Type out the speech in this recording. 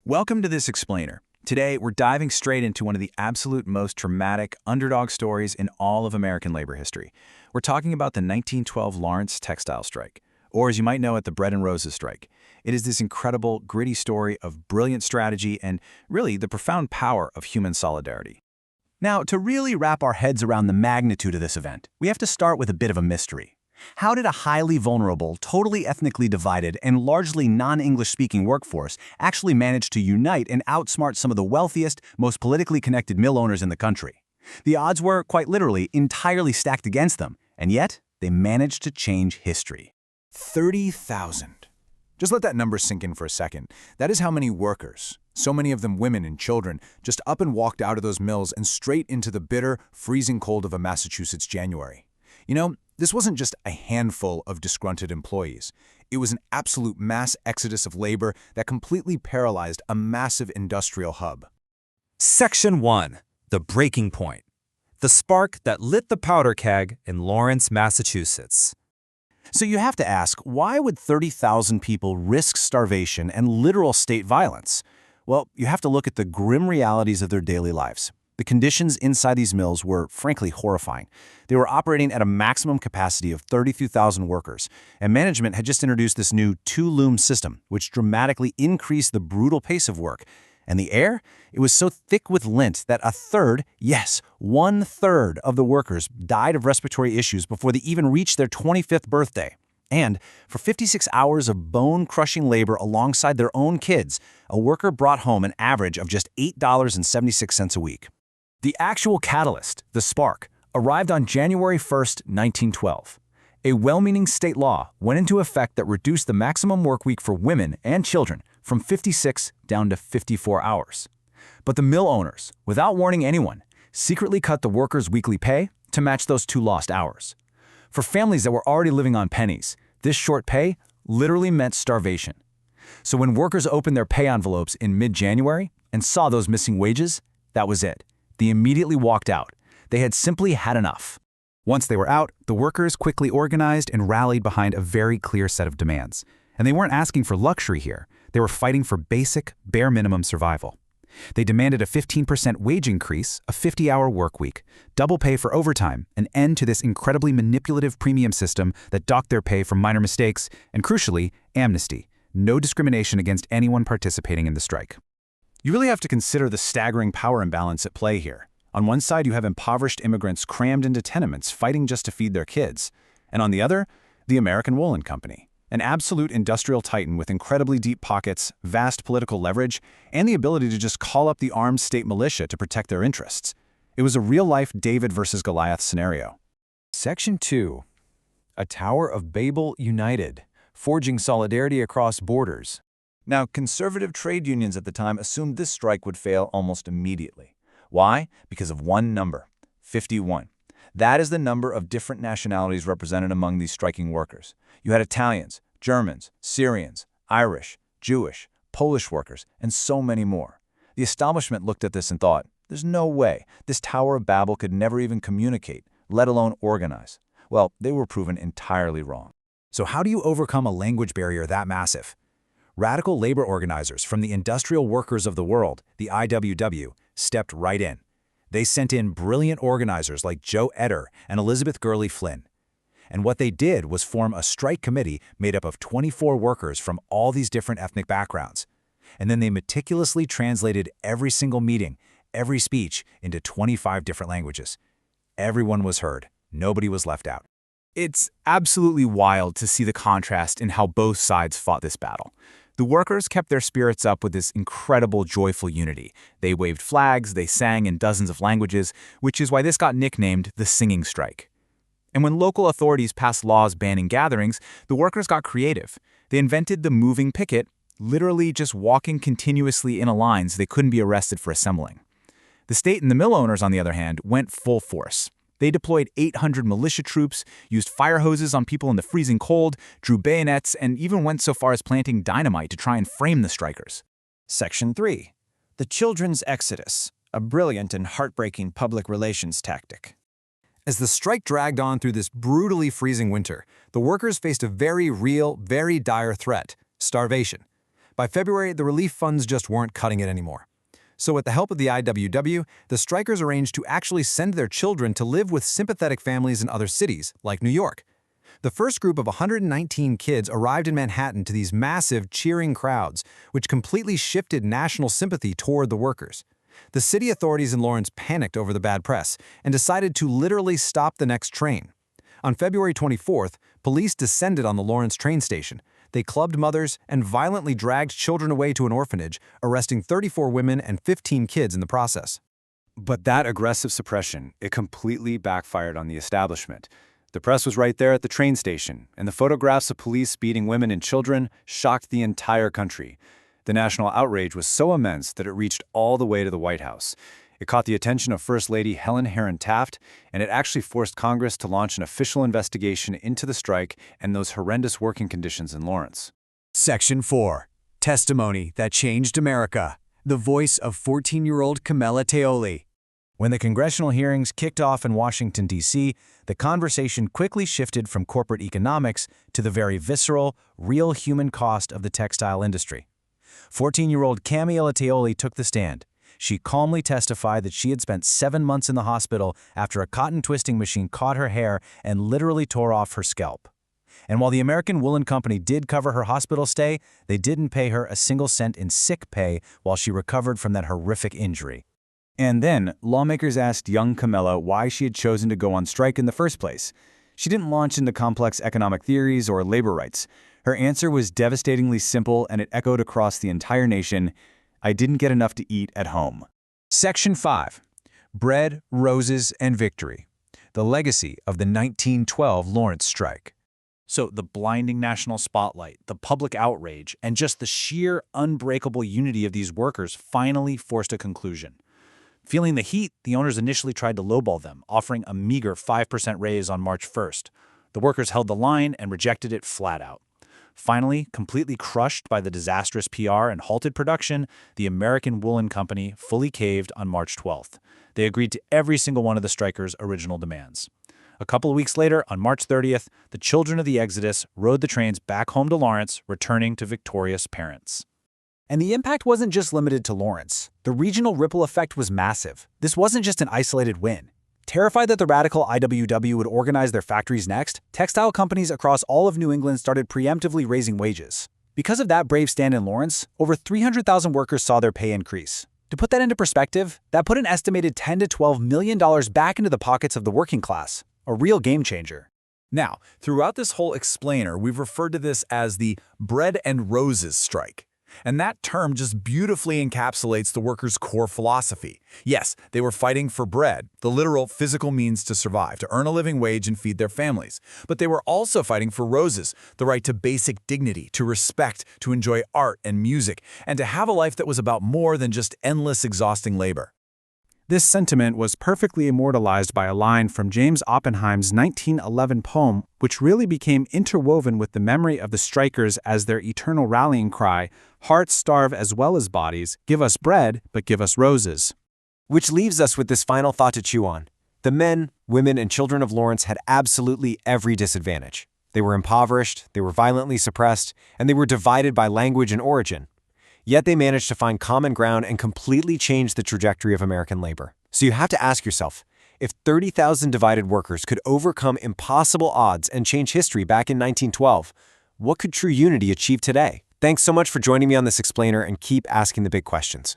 Welcome to this explainer. Today, we're diving straight into one of the absolute most traumatic underdog stories in all of American labor history. We're talking about the 1912 Lawrence textile strike, or as you might know it, the Bread and Roses strike. It is this incredible, gritty story of brilliant strategy and really the profound power of human solidarity. Now, to really wrap our heads around the magnitude of this event, we have to start with a bit of a mystery. How did a highly vulnerable, totally ethnically divided, and largely non-English-speaking workforce actually manage to unite and outsmart some of the wealthiest, most politically connected mill owners in the country? The odds were, quite literally, entirely stacked against them, and yet they managed to change history. 30,000. Just let that number sink in for a second. That is how many workers, so many of them women and children, just up and walked out of those mills and straight into the bitter, freezing cold of a Massachusetts January. You know, this wasn't just a handful of disgruntled employees. It was an absolute mass exodus of labor that completely paralyzed a massive industrial hub. Section 1. The Breaking Point. The spark that lit the powder keg in Lawrence, Massachusetts. So you have to ask, why would 30,000 people risk starvation and literal state violence? Well, you have to look at the grim realities of their daily lives. The conditions inside these mills were, frankly, horrifying. They were operating at a maximum capacity of 32,000 workers, and management had just introduced this new two-loom system, which dramatically increased the brutal pace of work. And the air? It was so thick with lint that a third, yes, 1/3 of the workers died of respiratory issues before they even reached their 25th birthday. And for 56 hours of bone-crushing labor alongside their own kids, a worker brought home an average of just $8.76 a week. The actual catalyst, the spark, arrived on January 1st, 1912. A well-meaning state law went into effect that reduced the maximum work week for women and children from 56 down to 54 hours. But the mill owners, without warning anyone, secretly cut the workers' weekly pay to match those two lost hours. For families that were already living on pennies, this short pay literally meant starvation. So when workers opened their pay envelopes in mid-January and saw those missing wages, that was it. They immediately walked out. They had simply had enough. Once they were out, the workers quickly organized and rallied behind a very clear set of demands. And they weren't asking for luxury here. They were fighting for basic, bare minimum survival. They demanded a 15% wage increase, a 50-hour work week, double pay for overtime, an end to this incredibly manipulative premium system that docked their pay for minor mistakes, and crucially, amnesty, no discrimination against anyone participating in the strike. You really have to consider the staggering power imbalance at play here. On one side, you have impoverished immigrants crammed into tenements fighting just to feed their kids. And on the other, the American Woolen Company, an absolute industrial titan with incredibly deep pockets, vast political leverage, and the ability to just call up the armed state militia to protect their interests. It was a real-life David versus Goliath scenario. Section 2. A Tower of Babel united, forging solidarity across borders. Now, conservative trade unions at the time assumed this strike would fail almost immediately. Why? Because of one number, 51. That is the number of different nationalities represented among these striking workers. You had Italians, Germans, Syrians, Irish, Jewish, Polish workers, and so many more. The establishment looked at this and thought, there's no way. This Tower of Babel could never even communicate, let alone organize. Well, they were proven entirely wrong. So how do you overcome a language barrier that massive? Radical labor organizers from the Industrial Workers of the World, the IWW, stepped right in. They sent in brilliant organizers like Joe Etter and Elizabeth Gurley Flynn. And what they did was form a strike committee made up of 24 workers from all these different ethnic backgrounds. And then they meticulously translated every single meeting, every speech, into 25 different languages. Everyone was heard. Nobody was left out. It's absolutely wild to see the contrast in how both sides fought this battle. The workers kept their spirits up with this incredible, joyful unity. They waved flags, they sang in dozens of languages, which is why this got nicknamed the singing strike. And when local authorities passed laws banning gatherings, the workers got creative. They invented the moving picket, literally just walking continuously in a line so they couldn't be arrested for assembling. The state and the mill owners, on the other hand, went full force. They deployed 800 militia troops, used fire hoses on people in the freezing cold, drew bayonets, and even went so far as planting dynamite to try and frame the strikers. Section 3. The Children's Exodus, a brilliant and heartbreaking public relations tactic. As the strike dragged on through this brutally freezing winter, the workers faced a very real, very dire threat: starvation. By February, the relief funds just weren't cutting it anymore. So with the help of the IWW, the strikers arranged to actually send their children to live with sympathetic families in other cities, like New York. The first group of 119 kids arrived in Manhattan to these massive, cheering crowds, which completely shifted national sympathy toward the workers. The city authorities in Lawrence panicked over the bad press and decided to literally stop the next train. On February 24th, police descended on the Lawrence train station. They clubbed mothers and violently dragged children away to an orphanage, arresting 34 women and 15 kids in the process. But that aggressive suppression, it completely backfired on the establishment. The press was right there at the train station, and the photographs of police beating women and children shocked the entire country. The national outrage was so immense that it reached all the way to the White House. It caught the attention of First Lady Helen Herron Taft, and it actually forced Congress to launch an official investigation into the strike and those horrendous working conditions in Lawrence. Section 4. Testimony that changed America. The voice of 14-year-old Camilla Teoli. When the congressional hearings kicked off in Washington, D.C., the conversation quickly shifted from corporate economics to the very visceral, real human cost of the textile industry. 14-year-old Camilla Teoli took the stand. She calmly testified that she had spent 7 months in the hospital after a cotton twisting machine caught her hair and literally tore off her scalp. And while the American Woolen Company did cover her hospital stay, they didn't pay her a single cent in sick pay while she recovered from that horrific injury. And then, lawmakers asked young Camilla why she had chosen to go on strike in the first place. She didn't launch into complex economic theories or labor rights. Her answer was devastatingly simple, and it echoed across the entire nation: I didn't get enough to eat at home. Section 5. Bread, Roses, and Victory. The legacy of the 1912 Lawrence strike. So the blinding national spotlight, the public outrage, and just the sheer unbreakable unity of these workers finally forced a conclusion. Feeling the heat, the owners initially tried to lowball them, offering a meager 5% raise on March 1st. The workers held the line and rejected it flat out. Finally, completely crushed by the disastrous PR and halted production, the American Woolen Company fully caved on March 12th. They agreed to every single one of the strikers' original demands. A couple of weeks later, on March 30th, the children of the Exodus rode the trains back home to Lawrence, returning to victorious parents. And the impact wasn't just limited to Lawrence. The regional ripple effect was massive. This wasn't just an isolated win. Terrified that the radical IWW would organize their factories next, textile companies across all of New England started preemptively raising wages. Because of that brave stand in Lawrence, over 300,000 workers saw their pay increase. To put that into perspective, that put an estimated $10 to $12 million back into the pockets of the working class, a real game changer. Now, throughout this whole explainer, we've referred to this as the Bread and Roses strike. And that term just beautifully encapsulates the workers' core philosophy. Yes, they were fighting for bread, the literal physical means to survive, to earn a living wage and feed their families. But they were also fighting for roses, the right to basic dignity, to respect, to enjoy art and music, and to have a life that was about more than just endless, exhausting labor. This sentiment was perfectly immortalized by a line from James Oppenheim's 1911 poem, which really became interwoven with the memory of the strikers as their eternal rallying cry, "Hearts starve as well as bodies, give us bread, but give us roses." Which leaves us with this final thought to chew on. The men, women, and children of Lawrence had absolutely every disadvantage. They were impoverished, they were violently suppressed, and they were divided by language and origin. Yet they managed to find common ground and completely change the trajectory of American labor. So you have to ask yourself, if 30,000 divided workers could overcome impossible odds and change history back in 1912, what could true unity achieve today? Thanks so much for joining me on this explainer, and keep asking the big questions.